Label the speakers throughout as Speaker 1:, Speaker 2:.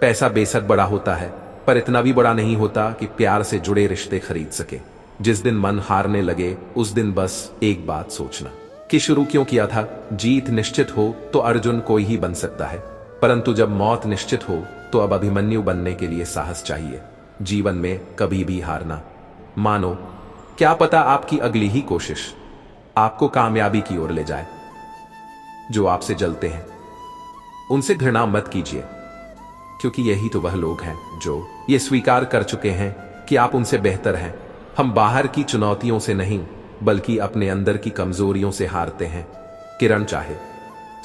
Speaker 1: पैसा बेशक बड़ा होता है, पर इतना भी बड़ा नहीं होता कि प्यार से जुड़े रिश्ते खरीद सके। जिस दिन मन हारने लगे उस दिन बस एक बात सोचना कि शुरू क्यों किया था। जीत निश्चित हो तो अर्जुन कोई ही बन सकता है, परंतु जब मौत निश्चित हो तो अब अभिमन्यु बनने के लिए साहस चाहिए। जीवन में कभी भी हारना मानो, क्या पता आपकी अगली ही कोशिश आपको कामयाबी की ओर ले जाए। जो आपसे जलते हैं उनसे घृणा मत कीजिए, क्योंकि यही तो वह लोग हैं जो ये स्वीकार कर चुके हैं कि आप उनसे बेहतर हैं। हम बाहर की चुनौतियों से नहीं बल्कि अपने अंदर की कमजोरियों से हारते हैं। किरण चाहे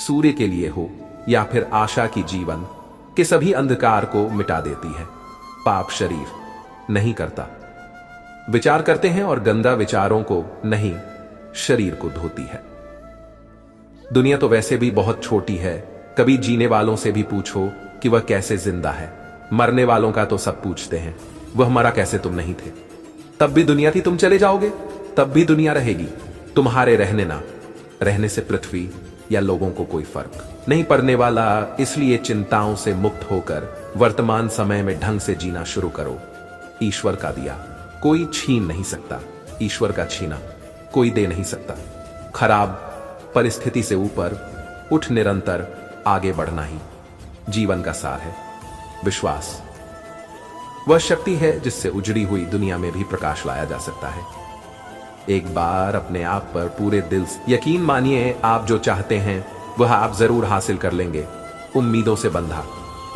Speaker 1: सूर्य के लिए हो या फिर आशा की जीवन के सभी अंधकार को मिटा देती है। पाप शरीर नहीं करता, विचार करते हैं और गंदा विचारों को नहीं शरीर को धोती है। दुनिया तो वैसे भी बहुत छोटी है, कभी जीने वालों से भी पूछो कि वह कैसे जिंदा है। मरने वालों का तो सब पूछते हैं, वह मरा कैसे तुम नहीं थे। तब भी दुनिया थी, तुम चले जाओगे तब भी दुनिया रहेगी। तुम्हारे रहने ना रहने से पृथ्वी या लोगों को कोई फर्क नहीं पड़ने वाला। इसलिए चिंताओं से मुक्त होकर वर्तमान समय में ढंग से जीना शुरू करो। ईश्वर का दिया कोई छीन नहीं सकता, ईश्वर का छीना कोई दे नहीं सकता। खराब परिस्थिति से ऊपर उठ निरंतर आगे बढ़ना ही जीवन का सार है। विश्वास वह शक्ति है जिससे उजड़ी हुई दुनिया में भी प्रकाश लाया जा सकता है। एक बार अपने आप पर पूरे दिल से यकीन मानिए, आप जो चाहते हैं वह आप जरूर हासिल कर लेंगे। उम्मीदों से बंधा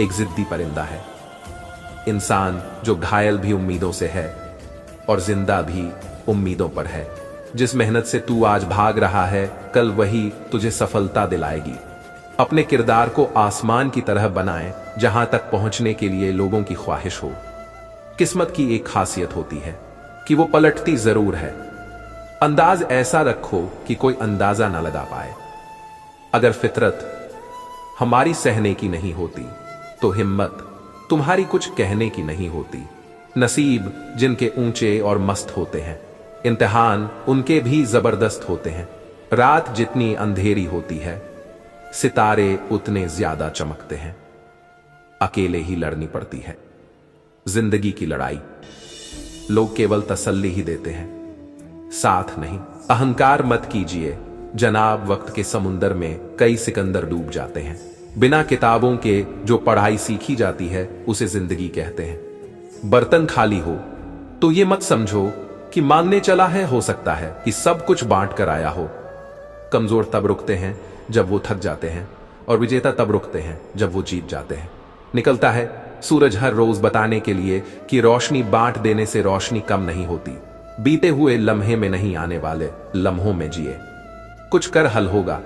Speaker 1: एक जिद्दी परिंदा है इंसान, जो घायल भी उम्मीदों से है और जिंदा भी उम्मीदों पर है। जिस मेहनत से तू आज भाग रहा है, कल वही तुझे सफलता दिलाएगी। अपने किरदार को आसमान की तरह बनाएं, जहां तक पहुंचने के लिए लोगों की ख्वाहिश हो। किस्मत की एक खासियत होती है कि वो पलटती जरूर है। अंदाज ऐसा रखो कि कोई अंदाजा ना लगा पाए। अगर फितरत हमारी सहने की नहीं होती तो हिम्मत तुम्हारी कुछ कहने की नहीं होती। नसीब जिनके ऊंचे और मस्त होते हैं, इम्तिहान उनके भी जबरदस्त होते हैं। रात जितनी अंधेरी होती है, सितारे उतने ज्यादा चमकते हैं। अकेले ही लड़नी पड़ती है जिंदगी की लड़ाई। लोग केवल तसल्ली ही देते हैं, साथ नहीं। अहंकार मत कीजिए जनाब, वक्त के समुंदर में कई सिकंदर डूब जाते हैं। बिना किताबों के जो पढ़ाई सीखी जाती है उसे जिंदगी कहते हैं। बर्तन खाली हो तो ये मत समझो कि मांगने चला है, हो सकता है कि सब कुछ बांट कर आया हो। कमजोर तब रुकते हैं जब वो थक जाते हैं, और विजेता तब रुकते हैं जब वो जीत जाते हैं। निकलता है सूरज हर रोज बताने के लिए कि रोशनी बांट देने से रोशनी कम नहीं होती। बीते हुए लम्हे में नहीं, आने वाले लम्हों में जिए। कुछ कर हल होगा,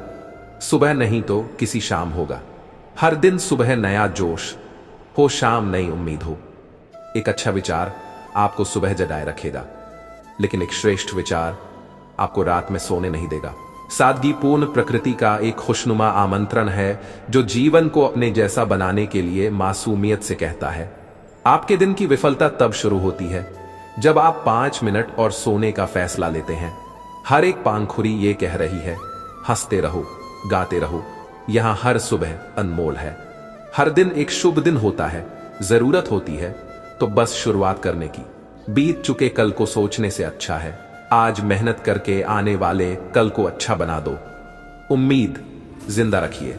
Speaker 1: सुबह नहीं तो किसी शाम होगा। हर दिन सुबह नया जोश हो, शाम नई उम्मीद हो। एक अच्छा विचार आपको सुबह जगाए रखेगा, लेकिन एक श्रेष्ठ विचार आपको रात में सोने नहीं देगा। सादगीपूर्ण प्रकृति का एक खुशनुमा आमंत्रण है जो जीवन को अपने जैसा बनाने के लिए मासूमियत से कहता है। आपके दिन की विफलता तब शुरू होती है जब आप 5 मिनट और सोने का फैसला लेते हैं। हर एक पांखुरी ये कह रही है, हंसते रहो, गाते रहो, यहां हर सुबह अनमोल है। हर दिन एक शुभ दिन होता है। जरूरत होती है तो बस शुरुआत करने की। बीत चुके कल को सोचने से अच्छा है आज मेहनत करके आने वाले कल को अच्छा बना दो। उम्मीद जिंदा रखिए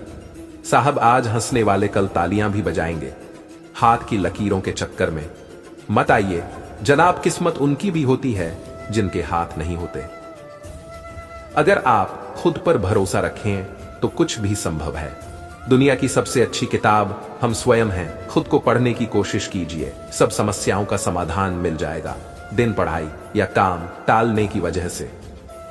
Speaker 1: साहब, आज हंसने वाले कल तालियां भी बजाएंगे। हाथ की लकीरों के चक्कर में मत आइए जनाब, किस्मत उनकी भी होती है जिनके हाथ नहीं होते। अगर आप खुद पर भरोसा रखें तो कुछ भी संभव है। दुनिया की सबसे अच्छी किताब हम स्वयं हैं। खुद को पढ़ने की कोशिश कीजिए, सब समस्याओं का समाधान मिल जाएगा। दिन पढ़ाई या काम टालने की वजह से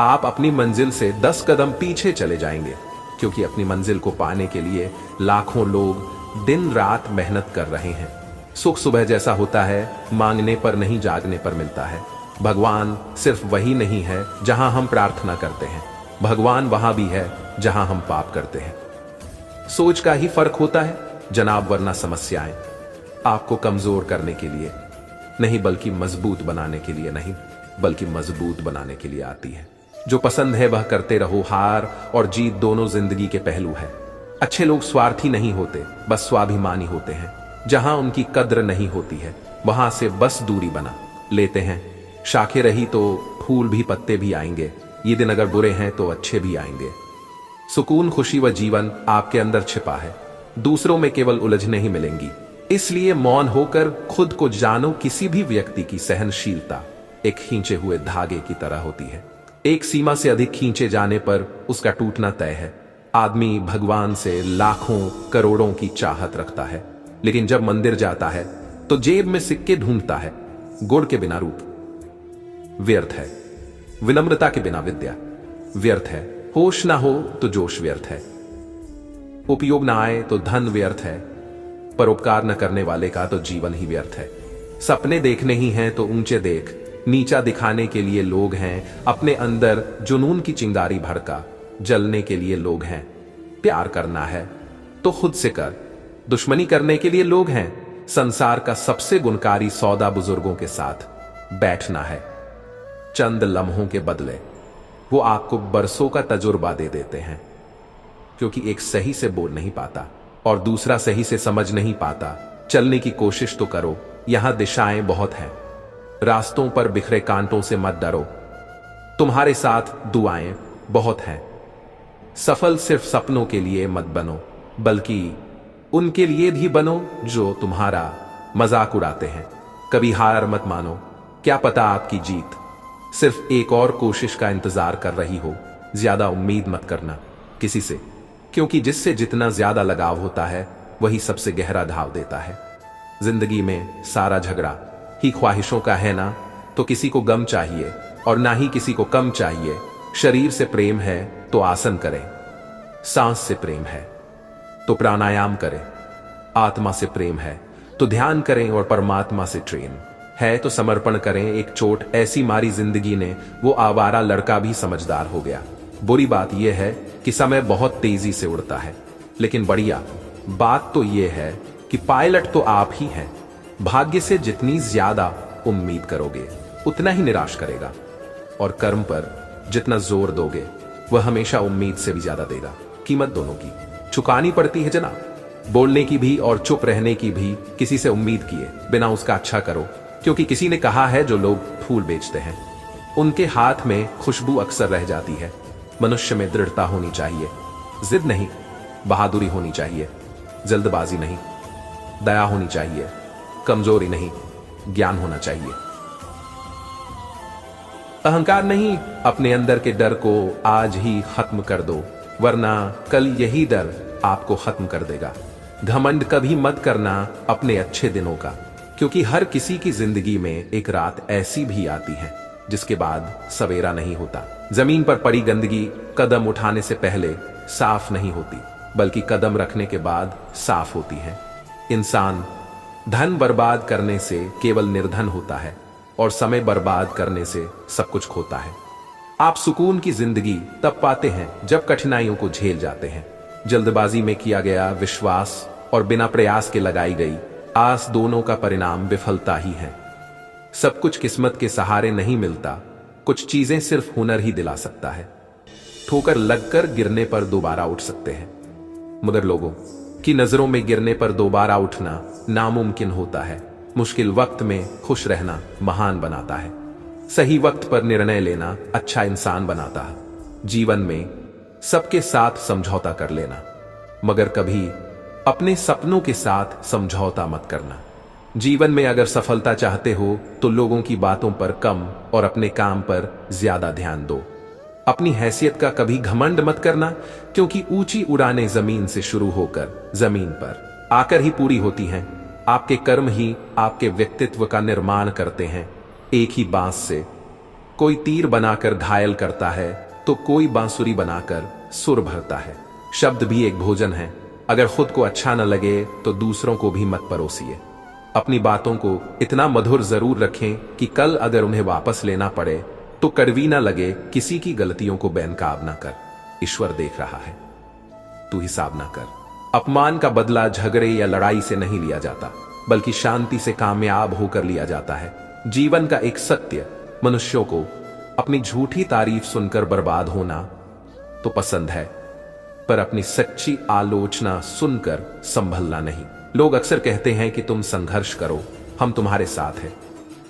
Speaker 1: आप अपनी मंजिल से 10 कदम पीछे चले जाएंगे, क्योंकि अपनी मंजिल को पाने के लिए लाखों लोग दिन रात मेहनत कर रहे हैं। सुख सुबह जैसा होता है, मांगने पर नहीं जागने पर मिलता है। भगवान सिर्फ वही नहीं है जहां हम प्रार्थना करते हैं, भगवान वहां भी है जहां हम पाप करते हैं। सोच का ही फर्क होता है जनाब, वरना समस्याएं आपको कमजोर करने के लिए नहीं बल्कि मजबूत बनाने के लिए नहीं बल्कि मजबूत बनाने के लिए आती है। जो पसंद है वह करते रहो। हार और जीत दोनों जिंदगी के पहलू है। अच्छे लोग स्वार्थी नहीं होते, बस स्वाभिमानी होते हैं। जहां उनकी कद्र नहीं होती है वहां से बस दूरी बना लेते हैं। शाखें रही तो फूल भी पत्ते भी आएंगे, ये दिन अगर बुरे हैं तो अच्छे भी आएंगे। सुकून, खुशी व जीवन आपके अंदर छिपा है, दूसरों में केवल उलझने ही मिलेंगी। इसलिए मौन होकर खुद को जानो। किसी भी व्यक्ति की सहनशीलता एक खींचे हुए धागे की तरह होती है। एक सीमा से अधिक खींचे जाने पर उसका टूटना तय है। आदमी भगवान से लाखों करोड़ों की चाहत रखता है, लेकिन जब मंदिर जाता है तो जेब में सिक्के ढूंढता है। गुड़ के बिना रूप व्यर्थ है, विनम्रता के बिना विद्या व्यर्थ है, होश ना हो तो जोश व्यर्थ है, उपयोग ना आए तो धन व्यर्थ है, परोपकार न करने वाले का तो जीवन ही व्यर्थ है। सपने देखने ही हैं तो ऊंचे देख, नीचा दिखाने के लिए लोग हैं, अपने अंदर जुनून की चिंगारी भड़का, जलने के लिए लोग हैं। प्यार करना है तो खुद से कर, दुश्मनी करने के लिए लोग हैं। संसार का सबसे गुणकारी सौदा बुजुर्गों के साथ बैठना है। चंद लम्हों के बदले वो आपको बरसों का तजुर्बा दे देते हैं, क्योंकि एक सही से बोल नहीं पाता और दूसरा सही से समझ नहीं पाता। चलने की कोशिश तो करो, यहां दिशाएं बहुत हैं। रास्तों पर बिखरे कांटों से मत डरो, तुम्हारे साथ दुआएं बहुत हैं। सफल सिर्फ सपनों के लिए मत बनो, बल्कि उनके लिए भी बनो जो तुम्हारा मजाक उड़ाते हैं। कभी हार मत मानो, क्या पता आपकी जीत सिर्फ एक और कोशिश का इंतजार कर रही हो। ज्यादा उम्मीद मत करना किसी से, क्योंकि जिससे जितना ज्यादा लगाव होता है वही सबसे गहरा घाव देता है। जिंदगी में सारा झगड़ा ही ख्वाहिशों का है ना, तो किसी को गम चाहिए और ना ही किसी को कम चाहिए। शरीर से प्रेम है तो आसन करें, सांस से प्रेम है तो प्राणायाम करें, आत्मा से प्रेम है तो ध्यान करें और परमात्मा से ट्रेन है तो समर्पण करें। एक चोट ऐसी मारी जिंदगी ने, वो आवारा लड़का भी समझदार हो गया। बुरी बात यह है कि समय बहुत तेजी से उड़ता है, लेकिन बढ़िया बात तो यह है कि पायलट तो आप ही हैं। भाग्य से जितनी ज्यादा उम्मीद करोगे उतना ही निराश करेगा, और कर्म पर जितना जोर दोगे वह हमेशा उम्मीद से भी ज्यादा देगा। कीमत दोनों की चुकानी पड़ती है जनाब, बोलने की भी और चुप रहने की भी। किसी से उम्मीद किए बिना उसका अच्छा करो, क्योंकि किसी ने कहा है जो लोग फूल बेचते हैं उनके हाथ में खुशबू अक्सर रह जाती है। मनुष्य में दृढ़ता होनी चाहिए, जिद नहीं, बहादुरी होनी चाहिए, जल्दबाजी नहीं, दया होनी चाहिए, कमजोरी नहीं, ज्ञान होना चाहिए। अहंकार नहीं, अपने अंदर के डर को आज ही खत्म कर दो, वरना कल यही डर आपको खत्म कर देगा। घमंड कभी मत करना अपने अच्छे दिनों का, क्योंकि हर किसी की जिंदगी में एक रात ऐसी भी आती है जिसके बाद सवेरा नहीं होता। जमीन पर पड़ी गंदगी कदम उठाने से पहले साफ नहीं होती, बल्कि कदम रखने के बाद साफ होती है। इंसान धन बर्बाद करने से केवल निर्धन होता है, और समय बर्बाद करने से सब कुछ खोता है। आप सुकून की जिंदगी तब पाते हैं जब कठिनाइयों को झेल जाते हैं। जल्दबाजी में किया गया विश्वास और बिना प्रयास के लगाई गई आस, दोनों का परिणाम विफलता ही है। सब कुछ किस्मत के सहारे नहीं मिलता, कुछ चीजें सिर्फ हुनर ही दिला सकता है। ठोकर लगकर गिरने पर दोबारा उठ सकते हैं, मगर लोगों की नजरों में गिरने पर दोबारा उठना नामुमकिन होता है। मुश्किल वक्त में खुश रहना महान बनाता है, सही वक्त पर निर्णय लेना अच्छा इंसान बनाता है। जीवन में सबके साथ समझौता कर लेना, मगर कभी अपने सपनों के साथ समझौता मत करना। जीवन में अगर सफलता चाहते हो तो लोगों की बातों पर कम और अपने काम पर ज्यादा ध्यान दो। अपनी हैसियत का कभी घमंड मत करना, क्योंकि ऊंची उड़ानें जमीन से शुरू होकर जमीन पर आकर ही पूरी होती हैं। आपके कर्म ही आपके व्यक्तित्व का निर्माण करते हैं। एक ही बांस से कोई तीर बनाकर घायल करता है तो कोई बांसुरी बनाकर सुर भरता है। शब्द भी एक भोजन है, अगर खुद को अच्छा न लगे तो दूसरों को भी मत परोसिए। अपनी बातों को इतना मधुर जरूर रखें कि कल अगर उन्हें वापस लेना पड़े तो कड़वी ना लगे। किसी की गलतियों को बेनकाब ना कर, ईश्वर देख रहा है, तू हिसाब ना कर। अपमान का बदला झगड़े या लड़ाई से नहीं लिया जाता, बल्कि शांति से कामयाब होकर लिया जाता है। जीवन का एक सत्य, मनुष्यों को अपनी झूठी तारीफ सुनकर बर्बाद होना तो पसंद है, पर अपनी सच्ची आलोचना सुनकर संभलना नहीं। लोग अक्सर कहते हैं कि तुम संघर्ष करो, हम तुम्हारे साथ हैं।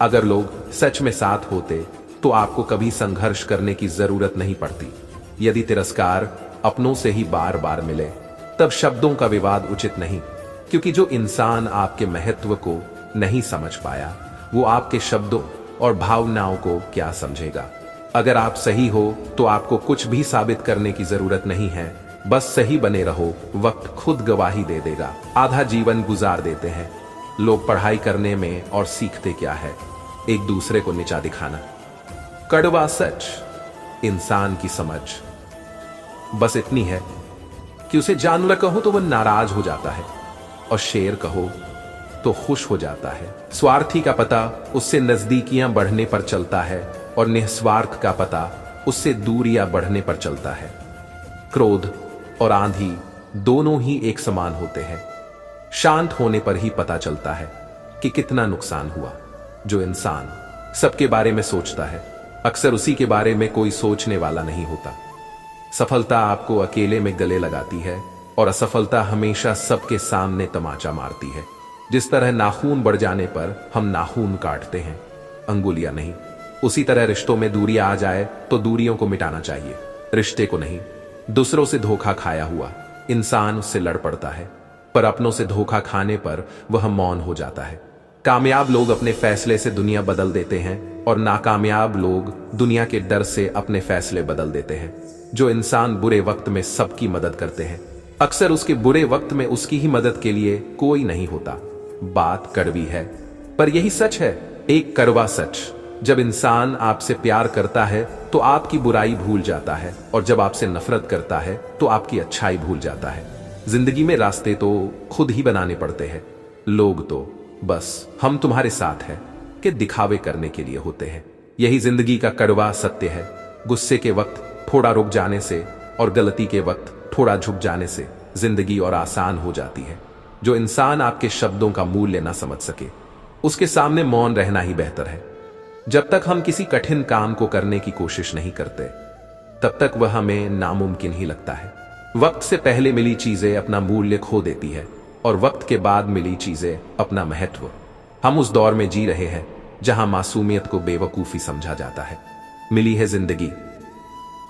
Speaker 1: अगर लोग सच में साथ होते तो आपको कभी संघर्ष करने की जरूरत नहीं पड़ती। यदि तिरस्कार अपनों से ही बार बार मिले तब शब्दों का विवाद उचित नहीं, क्योंकि जो इंसान आपके महत्व को नहीं समझ पाया वो आपके शब्दों और भावनाओं को क्या समझेगा। अगर आप सही हो तो आपको कुछ भी साबित करने की जरूरत नहीं है, बस सही बने रहो, वक्त खुद गवाही दे देगा। आधा जीवन गुजार देते हैं लोग पढ़ाई करने में, और सीखते क्या है? एक दूसरे को नीचा दिखाना। कड़वा सच, इंसान की समझ बस इतनी है कि उसे जानवर कहो तो वह नाराज हो जाता है, और शेर कहो तो खुश हो जाता है। स्वार्थी का पता उससे नजदीकियां बढ़ने पर चलता है, और निस्वार्थ का पता उससे दूरियां बढ़ने पर चलता है। क्रोध और आंधी दोनों ही एक समान होते हैं। शांत होने पर ही पता चलता है कि कितना नुकसान हुआ। जो इंसान सबके बारे में सोचता है, अक्सर उसी के बारे में कोई सोचने वाला नहीं होता। सफलता आपको अकेले में गले लगाती है, और असफलता हमेशा सबके सामने तमाचा मारती है। जिस तरह नाखून बढ़ जाने पर हम नाखून काटते हैं, अंगुलियां नहीं, उसी तरह रिश्तों में दूरियां आ जाए तो दूरियों को मिटाना चाहिए, रिश्ते को नहीं। दूसरों से धोखा खाया हुआ इंसान उससे लड़ पड़ता है, पर अपनों से धोखा खाने पर वह मौन हो जाता है। कामयाब लोग अपने फैसले से दुनिया बदल देते हैं, और नाकामयाब लोग दुनिया के डर से अपने फैसले बदल देते हैं। जो इंसान बुरे वक्त में सबकी मदद करते हैं, अक्सर उसके बुरे वक्त में उसकी ही मदद के लिए कोई नहीं होता। बात कड़वी है, पर यही सच है, एक कड़वा सच। जब इंसान आपसे प्यार करता है तो आपकी बुराई भूल जाता है, और जब आपसे नफरत करता है तो आपकी अच्छाई भूल जाता है। जिंदगी में रास्ते तो खुद ही बनाने पड़ते हैं, लोग तो बस हम तुम्हारे साथ हैं कि दिखावे करने के लिए होते हैं। यही जिंदगी का कड़वा सत्य है। गुस्से के वक्त थोड़ा रुक जाने से और गलती के वक्त थोड़ा झुक जाने से जिंदगी और आसान हो जाती है। जो इंसान आपके शब्दों का मूल्य ना समझ सके, उसके सामने मौन रहना ही बेहतर है। जब तक हम किसी कठिन काम को करने की कोशिश नहीं करते, तब तक वह हमें नामुमकिन ही लगता है। वक्त से पहले मिली चीजें अपना मूल्य खो देती है, और वक्त के बाद मिली चीजें अपना महत्व। हम उस दौर में जी रहे हैं जहां मासूमियत को बेवकूफी समझा जाता है। मिली है जिंदगी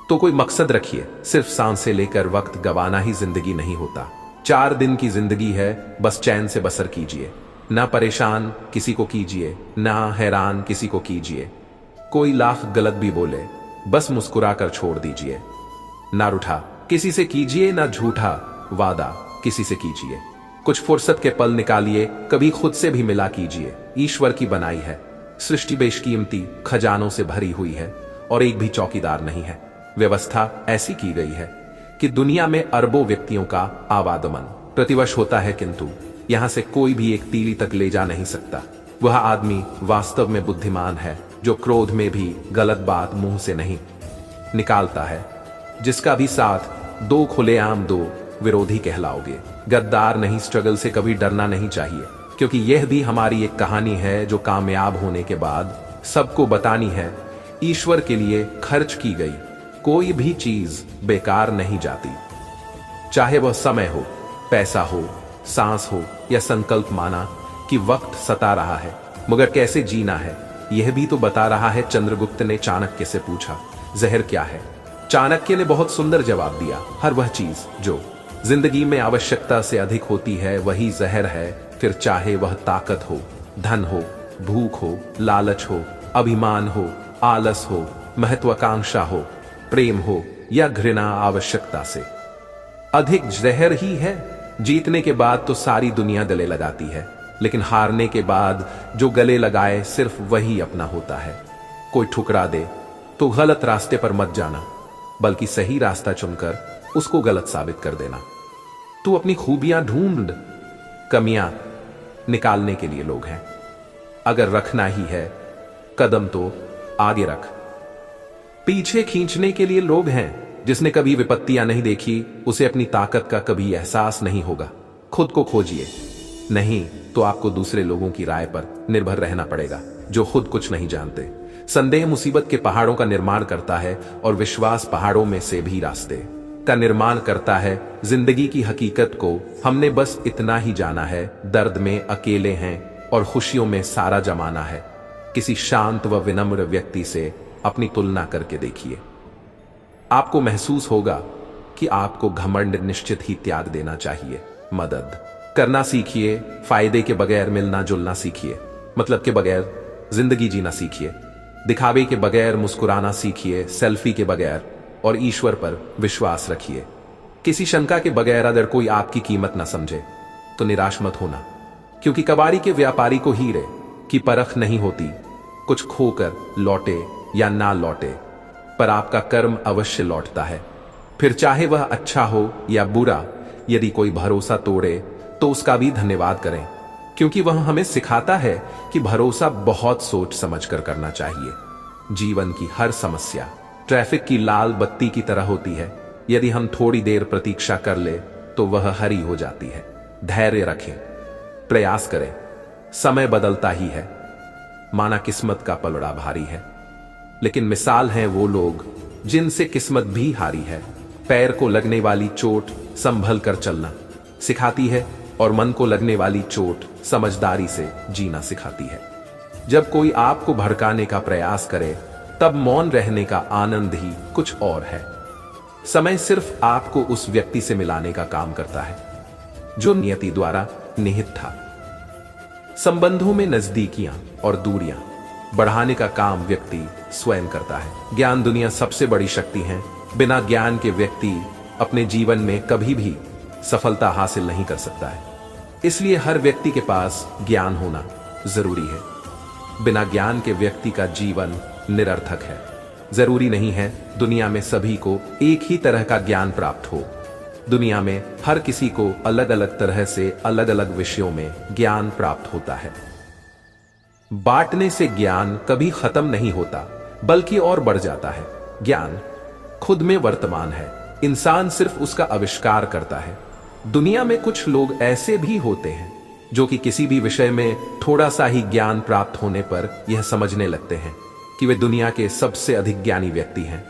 Speaker 1: तो कोई मकसद रखिए, सिर्फ सांसें लेकर वक्त गवाना ही जिंदगी नहीं होता। 4 दिन की जिंदगी है, बस चैन से बसर कीजिए। ना परेशान किसी को कीजिए, ना हैरान किसी को कीजिए। कोई लाख गलत भी बोले, बस मुस्कुरा कर छोड़ दीजिए। ना रूठा किसी से कीजिए, ना झूठा वादा किसी से कीजिए। कुछ फुर्सत के पल निकालिए, कभी खुद से भी मिला कीजिए। ईश्वर की बनाई है सृष्टि बेशकीमती खजानों से भरी हुई है, और एक भी चौकीदार नहीं है। व्यवस्था ऐसी की गई है कि दुनिया में अरबों व्यक्तियों का आवागमन प्रतिवर्ष होता है, किंतु यहां से कोई भी एक तीली तक ले जा नहीं सकता। वह आदमी वास्तव में बुद्धिमान है जो क्रोध में भी गलत बात मुंह से नहीं निकालता है। जिसका भी साथ दो खुलेआम दो विरोधी कहलाओगे। गद्दार नहीं, स्ट्रगल से कभी डरना नहीं चाहिए, क्योंकि यह भी हमारी एक कहानी है जो कामयाब होने के बाद सबको बतानी है। ईश्वर के लिए खर्च की गई कोई भी चीज बेकार नहीं जाती, चाहे वह समय हो, पैसा हो, सांस हो, या संकल्प माना कि वक्त सता रहा है मगर कैसे जीना है यह भी तो बता रहा है। चंद्रगुप्त ने चाणक्य से पूछा, जहर क्या है? चाणक्य ने बहुत सुंदर जवाब दिया, हर वह चीज जो जिंदगी में आवश्यकता से अधिक होती है वही जहर है। फिर चाहे वह ताकत हो, धन हो, भूख हो, लालच हो, अभिमान हो, आलस हो, महत्वाकांक्षा हो, प्रेम हो या घृणा, आवश्यकता से अधिक जहर ही है। जीतने के बाद तो सारी दुनिया गले लगाती है, लेकिन हारने के बाद जो गले लगाए सिर्फ वही अपना होता है। कोई ठुकरा दे तो गलत रास्ते पर मत जाना, बल्कि सही रास्ता चुनकर उसको गलत साबित कर देना। तू अपनी खूबियां ढूंढ, कमियां निकालने के लिए लोग हैं। अगर रखना ही है कदम तो आगे रख, पीछे खींचने के लिए लोग हैं। जिसने कभी विपत्तियां नहीं देखी उसे अपनी ताकत का कभी एहसास नहीं होगा। खुद को खोजिए, नहीं तो आपको दूसरे लोगों की राय पर निर्भर रहना पड़ेगा जो खुद कुछ नहीं जानते। संदेह मुसीबत के पहाड़ों का निर्माण करता है और विश्वास पहाड़ों में से भी रास्ते। का निर्माण करता है। जिंदगी की हकीकत को हमने बस इतना ही जाना है, दर्द में अकेले हैं और खुशियों में सारा जमाना है। किसी शांत व विनम्र व्यक्ति से अपनी तुलना करके देखिए, आपको महसूस होगा कि आपको घमंड निश्चित ही त्याग देना चाहिए। मदद करना सीखिए, फायदे के बगैर मिलना जुलना सीखिए, मतलब के बगैर जिंदगी जीना सीखिए, दिखावे के बगैर मुस्कुराना सीखिए, सेल्फी के बगैर, और ईश्वर पर विश्वास रखिए। किसी शंका के बगैर अगर कोई आपकी कीमत ना समझे तो निराश मत होना, क्योंकि कबाड़ी के व्यापारी को हीरे की परख नहीं होती। कुछ खोकर लौटे या ना लौटे, पर आपका कर्म अवश्य लौटता है, फिर चाहे वह अच्छा हो या बुरा। यदि कोई भरोसा तोड़े तो उसका भी धन्यवाद करें, क्योंकि वह हमें सिखाता है कि भरोसा बहुत सोच समझकर करना चाहिए। जीवन की हर समस्या ट्रैफिक की लाल बत्ती की तरह होती है, यदि हम थोड़ी देर प्रतीक्षा कर ले तो वह हरी हो जाती है। धैर्य रखें, प्रयास करें, समय बदलता ही है। माना किस्मत का पलड़ा भारी है, लेकिन मिसाल हैं वो लोग जिनसे किस्मत भी हारी है। पैर को लगने वाली चोट संभल कर चलना सिखाती है, और मन को लगने वाली चोट समझदारी से जीना सिखाती है। जब कोई आपको भड़काने का प्रयास करे तब मौन रहने का आनंद ही कुछ और है। समय सिर्फ आपको उस व्यक्ति से मिलाने का काम करता है जो नियति द्वारा निहित था। संबंधों में नजदीकियां और दूरियां बढ़ाने का काम व्यक्ति स्वयं करता है। ज्ञान दुनिया सबसे बड़ी शक्ति है। बिना ज्ञान के व्यक्ति अपने जीवन में कभी भी सफलता हासिल नहीं कर सकता है। इसलिए हर व्यक्ति के पास ज्ञान होना जरूरी है। बिना ज्ञान के व्यक्ति का जीवन निरर्थक है। जरूरी नहीं है दुनिया में सभी को एक ही तरह का ज्ञान प्राप्त हो। दुनिया में हर किसी को अलग अलग तरह से अलग अलग विषयों में ज्ञान प्राप्त होता है। बांटने से ज्ञान कभी खत्म नहीं होता, बल्कि और बढ़ जाता है। ज्ञान खुद में वर्तमान है, इंसान सिर्फ उसका आविष्कार करता है। दुनिया में कुछ लोग ऐसे भी होते हैं जो कि किसी भी विषय में थोड़ा सा ही ज्ञान प्राप्त होने पर यह समझने लगते हैं कि वे दुनिया के सबसे अधिक ज्ञानी व्यक्ति हैं,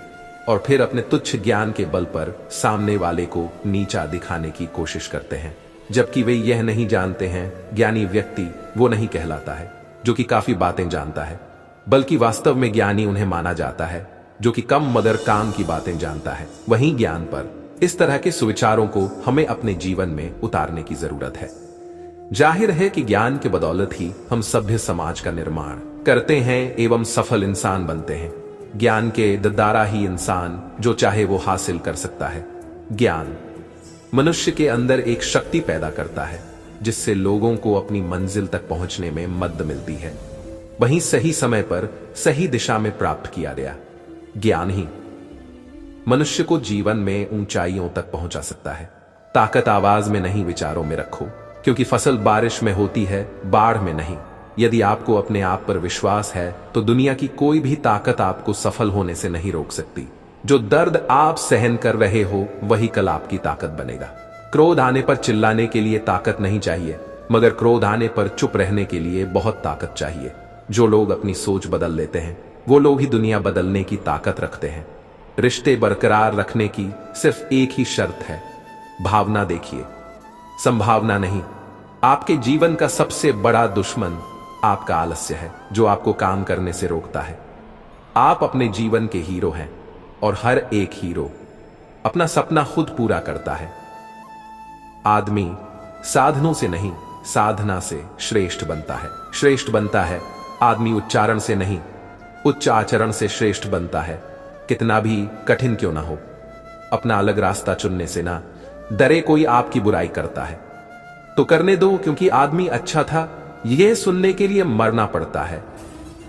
Speaker 1: और फिर अपने तुच्छ ज्ञान के बल पर सामने वाले को नीचा दिखाने की कोशिश करते हैं, जबकि वे यह नहीं जानते हैं ज्ञानी व्यक्ति वो नहीं कहलाता है जो कि काफी बातें जानता है, बल्कि वास्तव में ज्ञानी उन्हें माना जाता है जो कि कम मगर काम की बातें जानता है। वहीं ज्ञान पर इस तरह के सुविचारों को हमें अपने जीवन में उतारने की जरूरत है। जाहिर है कि ज्ञान के बदौलत ही हम सभ्य समाज का निर्माण करते हैं एवं सफल इंसान बनते हैं। ज्ञान के द्वारा ही इंसान जो चाहे वो हासिल कर सकता है। ज्ञान मनुष्य के अंदर एक शक्ति पैदा करता है जिससे लोगों को अपनी मंजिल तक पहुंचने में मदद मिलती है। वहीं सही समय पर सही दिशा में प्राप्त किया गया ज्ञान ही मनुष्य को जीवन में ऊंचाइयों तक पहुंचा सकता है। ताकत आवाज में नहीं, विचारों में रखो, क्योंकि फसल बारिश में होती है, बाढ़ में नहीं। यदि आपको अपने आप पर विश्वास है तो दुनिया की कोई भी ताकत आपको सफल होने से नहीं रोक सकती। जो दर्द आप सहन कर रहे हो वही कल आपकी ताकत बनेगा। क्रोध आने पर चिल्लाने के लिए ताकत नहीं चाहिए, मगर क्रोध आने पर चुप रहने के लिए बहुत ताकत चाहिए। जो लोग अपनी सोच बदल लेते हैं वो लोग ही दुनिया बदलने की ताकत रखते हैं। रिश्ते बरकरार रखने की सिर्फ एक ही शर्त है, भावना देखिए, संभावना नहीं। आपके जीवन का सबसे बड़ा दुश्मन आपका आलस्य है, जो आपको काम करने से रोकता है। आप अपने जीवन के हीरो हैं, और हर एक हीरो अपना सपना खुद पूरा करता है। आदमी साधनों से नहीं, साधना से श्रेष्ठ बनता है। श्रेष्ठ बनता है आदमी उच्चारण से नहीं, उच्च आचरण से श्रेष्ठ बनता है। कितना भी कठिन क्यों ना हो, अपना अलग रास्ता चुनने से ना डरे। कोई आपकी बुराई करता है तो करने दो, क्योंकि आदमी अच्छा था यह सुनने के लिए मरना पड़ता है।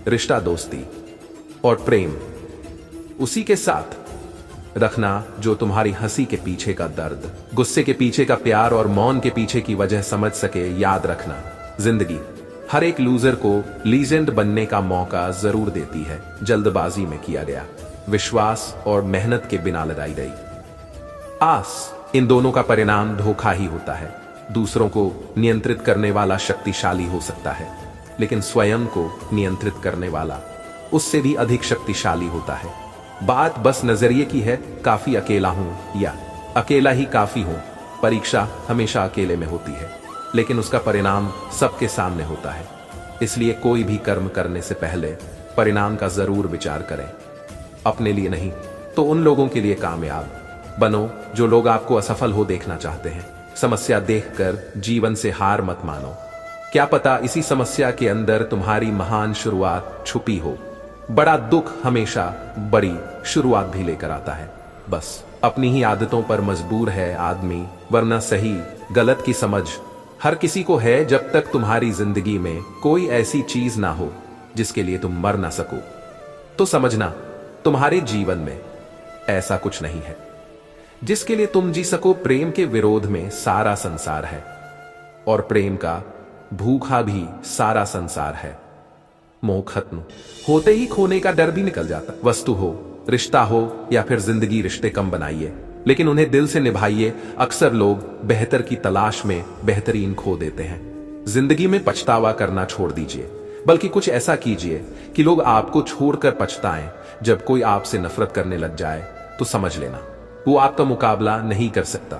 Speaker 1: रिश्ता दोस्ती और प्रेम उसी के साथ रखना जो तुम्हारी हंसी के पीछे का दर्द, गुस्से के पीछे का प्यार और मौन के पीछे की वजह समझ सके। याद रखना, जिंदगी हर एक लूजर को लीजेंड बनने का मौका जरूर देती है। जल्दबाजी में किया गया विश्वास और मेहनत के बिना लगाई गई आस, इन दोनों का परिणाम धोखा ही होता है। दूसरों को नियंत्रित करने वाला शक्तिशाली हो सकता है, लेकिन स्वयं को नियंत्रित करने वाला उससे भी अधिक शक्तिशाली होता है। बात बस नजरिए की है, काफी अकेला हूं या अकेला ही काफी हो। परीक्षा हमेशा अकेले में होती है, लेकिन उसका परिणाम सबके सामने होता है। इसलिए कोई भी कर्म करने से पहले परिणाम का जरूर विचार करें। अपने लिए नहीं तो उन लोगों के लिए कामयाब बनो जो लोग आपको असफल हो देखना चाहते हैं। समस्या देखकर जीवन से हार मत मानो। क्या पता इसी समस्या के अंदर तुम्हारी महान शुरुआत छुपी हो। बड़ा दुख हमेशा बड़ी शुरुआत भी लेकर आता है। बस अपनी ही आदतों पर मजबूर है आदमी, वरना सही गलत की समझ हर किसी को है। जब तक तुम्हारी जिंदगी में कोई ऐसी चीज ना हो जिसके लिए तुम मर ना सको, तो समझना तुम्हारे जीवन में ऐसा कुछ नहीं है जिसके लिए तुम जी सको। प्रेम के विरोध में सारा संसार है, और प्रेम का भूखा भी सारा संसार है। मोह खत्म होते ही खोने का डर भी निकल जाता। वस्तु हो, रिश्ता हो या फिर जिंदगी, रिश्ते कम बनाइए लेकिन उन्हें दिल से निभाइए। अक्सर लोग बेहतर की तलाश में बेहतरीन खो देते हैं। जिंदगी में पछतावा करना छोड़ दीजिए, बल्कि कुछ ऐसा कीजिए कि लोग आपको छोड़कर पछताएं। जब कोई आपसे नफरत करने लग जाए तो समझ लेना वो आपका मुकाबला नहीं कर सकता।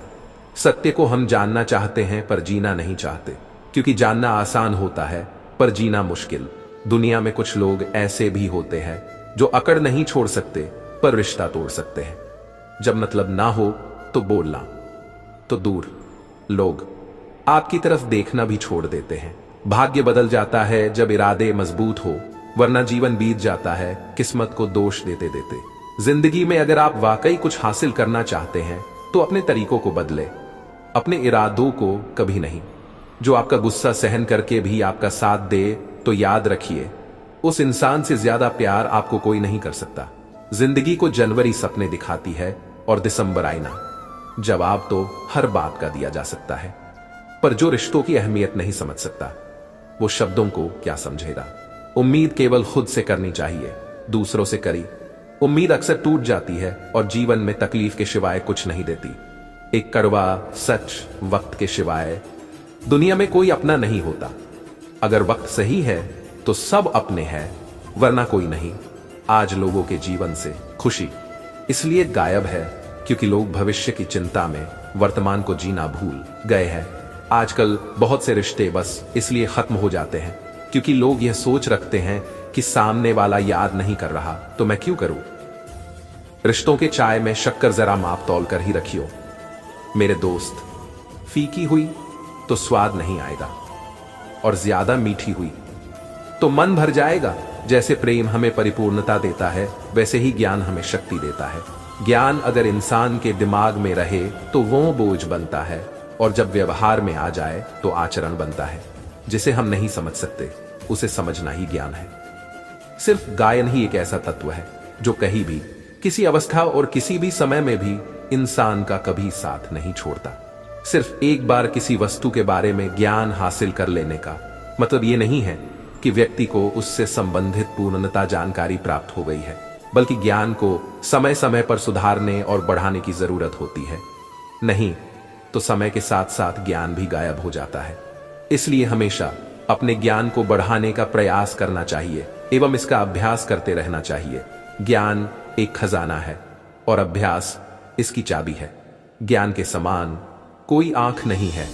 Speaker 1: सत्य को हम जानना चाहते हैं पर जीना नहीं चाहते, क्योंकि जानना आसान होता है पर जीना मुश्किल। दुनिया में कुछ लोग ऐसे भी होते हैं जो अकड़ नहीं छोड़ सकते पर रिश्ता तोड़ सकते हैं। जब मतलब ना हो तो बोलना, तो दूर लोग आपकी तरफ देखना भी छोड़ देते हैं। भाग्य बदल जाता है जब इरादे मजबूत हो, वरना जीवन बीत जाता है किस्मत को दोष देते देते। जिंदगी में अगर आप वाकई कुछ हासिल करना चाहते हैं तो अपने तरीकों को बदले, अपने इरादों को कभी नहीं। जो आपका गुस्सा सहन करके भी आपका साथ दे तो याद रखिए उस इंसान से ज्यादा प्यार आपको कोई नहीं कर सकता। जिंदगी को जनवरी सपने दिखाती है और दिसंबर आईना। जवाब तो हर बात का दिया जा सकता है, पर जो रिश्तों की अहमियत नहीं समझ सकता वो शब्दों को क्या समझेगा। उम्मीद केवल खुद से करनी चाहिए, दूसरों से करी उम्मीद अक्सर टूट जाती है और जीवन में तकलीफ के सिवाय कुछ नहीं देती। एक कड़वा सच, वक्त के सिवाय दुनिया में कोई अपना नहीं होता। अगर वक्त सही है तो सब अपने हैं, वरना कोई नहीं। आज लोगों के जीवन से खुशी इसलिए गायब है क्योंकि लोग भविष्य की चिंता में वर्तमान को जीना भूल गए हैं। आजकल बहुत से रिश्ते बस इसलिए खत्म हो जाते हैं क्योंकि लोग यह सोच रखते हैं कि सामने वाला याद नहीं कर रहा तो मैं क्यों करूं। रिश्तों के चाय में शक्कर जरा माप तौल कर ही रखियो मेरे दोस्त। फीकी हुई तो स्वाद नहीं आएगा, और ज्यादा मीठी हुई तो मन भर जाएगा। जैसे प्रेम हमें परिपूर्णता देता है, वैसे ही ज्ञान हमें शक्ति देता है। ज्ञान अगर इंसान के दिमाग में रहे तो वो बोझ बनता है, और जब व्यवहार में आ जाए तो आचरण बनता है। जिसे हम नहीं समझ सकते उसे समझना ही ज्ञान है। सिर्फ गायन ही एक ऐसा तत्व है जो कहीं भी, किसी अवस्था और किसी भी समय में भी इंसान का कभी साथ नहीं छोड़ता। सिर्फ एक बार किसी वस्तु के बारे में ज्ञान हासिल कर लेने का मतलब ये नहीं है कि व्यक्ति को उससे संबंधित पूर्णता जानकारी प्राप्त हो गई है, बल्कि ज्ञान को समय समय पर सुधारने और बढ़ाने की जरूरत होती है। नहीं तो समय के साथ साथ ज्ञान भी गायब हो जाता है। इसलिए हमेशा अपने ज्ञान को बढ़ाने का प्रयास करना चाहिए एवं इसका अभ्यास करते रहना चाहिए। ज्ञान एक खजाना है और अभ्यास इसकी चाबी है। ज्ञान के समान कोई आंख नहीं है।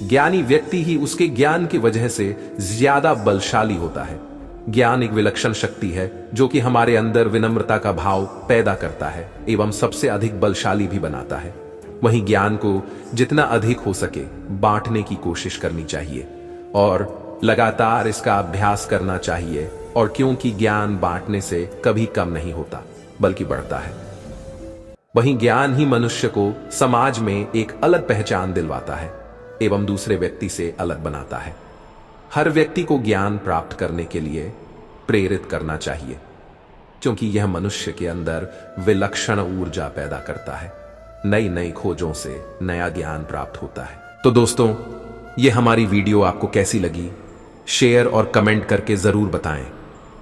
Speaker 1: ज्ञानी व्यक्ति ही उसके ज्ञान की वजह से ज्यादा बलशाली होता है। ज्ञान एक विलक्षण शक्ति है जो कि हमारे अंदर विनम्रता का भाव पैदा करता है एवं सबसे अधिक बलशाली भी बनाता है। वहीं ज्ञान को जितना अधिक हो सके बांटने की कोशिश करनी चाहिए और लगातार इसका अभ्यास करना चाहिए। और क्योंकि ज्ञान बांटने से कभी कम नहीं होता बल्कि बढ़ता है। वहीं ज्ञान ही मनुष्य को समाज में एक अलग पहचान दिलवाता है एवं दूसरे व्यक्ति से अलग बनाता है। हर व्यक्ति को ज्ञान प्राप्त करने के लिए प्रेरित करना चाहिए, क्योंकि यह मनुष्य के अंदर विलक्षण ऊर्जा पैदा करता है। नई नई खोजों से नया ज्ञान प्राप्त होता है। तो दोस्तों, ये हमारी वीडियो आपको कैसी लगी शेयर और कमेंट करके जरूर बताएं,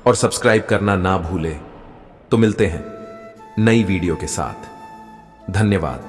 Speaker 1: और सब्सक्राइब करना ना भूलें। तो मिलते हैं नई वीडियो के साथ। धन्यवाद।